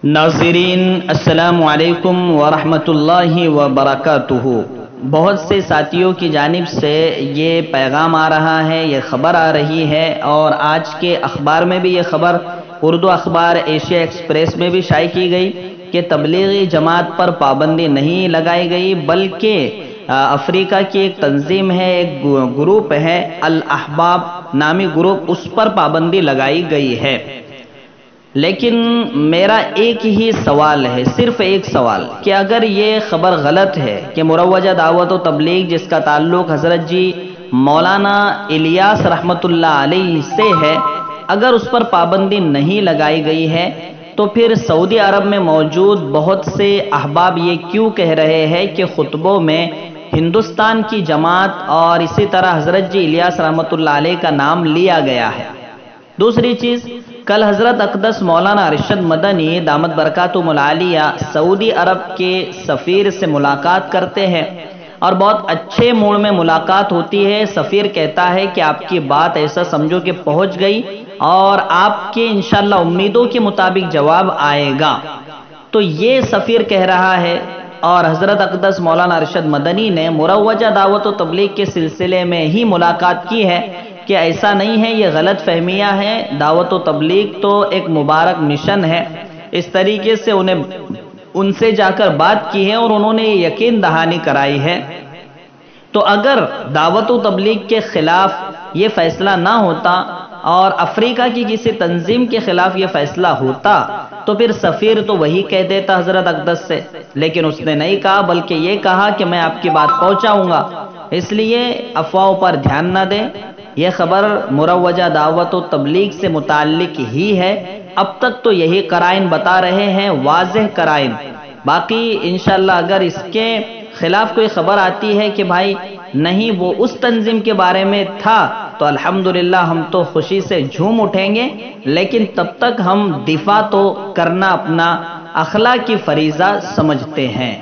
ناظرین السلام علیکم ورحمۃ اللہ وبرکاتہ۔ بہت سے ساتھیوں کی جانب سے یہ پیغام آ رہا ہے، یہ خبر آ رہی ہے، اور آج کے اخبار میں بھی یہ خبر اردو اخبار ایشیا ایکسپریس میں بھی شائع کی گئی کہ تبلیغی جماعت پر پابندی نہیں لگائی گئی، بلکہ افریقہ کی ایک تنظیم ہے، ایک گروپ ہے الاحباب نامی گروپ، اس پر پابندی لگائی گئی ہے۔ لیکن میرا ایک ہی سوال ہے، صرف ایک سوال، کہ اگر یہ خبر غلط ہے کہ مروجہ دعوت و تبلیغ جس کا تعلق حضرت جی مولانا الیاس رحمۃ اللہ علیہ سے ہے، اگر اس پر پابندی نہیں لگائی گئی ہے، تو پھر سعودی عرب میں موجود بہت سے احباب یہ کیوں کہہ رہے ہیں کہ خطبوں میں ہندوستان کی جماعت اور اسی طرح حضرت جی الیاس رحمۃ اللہ علیہ کا نام لیا گیا ہے؟ دوسری چیز، کل حضرت اقدس مولانا ارشد مدنی دامت برکاتہم العالیہ سعودی عرب کے سفیر سے ملاقات کرتے ہیں، اور بہت اچھے موڈ میں ملاقات ہوتی ہے۔ سفیر کہتا ہے کہ آپ کی بات ایسا سمجھو کہ پہنچ گئی، اور آپ کے انشاءاللہ امیدوں کے مطابق جواب آئے گا۔ تو یہ سفیر کہہ رہا ہے، اور حضرت اقدس مولانا ارشد مدنی نے مروجہ دعوت و تبلیغ کے سلسلے میں ہی ملاقات کی ہے کہ ایسا نہیں ہے، یہ غلط فہمیاں ہیں۔ دعوت و تبلیغ تو ایک مبارک مشن ہے، اس طریقے سے ان سے جا کر بات کی ہے اور انہوں نے یہ یقین دہانی کرائی ہے۔ تو اگر دعوت و تبلیغ کے خلاف یہ فیصلہ نہ ہوتا اور افریقہ کی کسی تنظیم کے خلاف یہ فیصلہ ہوتا، تو پھر سفیر تو وہی کہہ دیتا حضرت اقدس سے، لیکن اس نے نہیں کہا، بلکہ یہ کہا کہ میں آپ کی بات پہنچاؤں گا۔ اس لیے افواہوں پر دھیان نہ دیں، یہ خبر مروجہ دعوت و تبلیغ سے متعلق ہی ہے۔ اب تک تو یہی قرائن بتا رہے ہیں، واضح قرائن۔ باقی انشاءاللہ اگر اس کے خلاف کوئی خبر آتی ہے کہ بھائی نہیں وہ اس تنظیم کے بارے میں تھا، تو الحمدللہ ہم تو خوشی سے جھوم اٹھیں گے، لیکن تب تک ہم دفاع تو کرنا اپنا اخلاقی فریضہ سمجھتے ہیں۔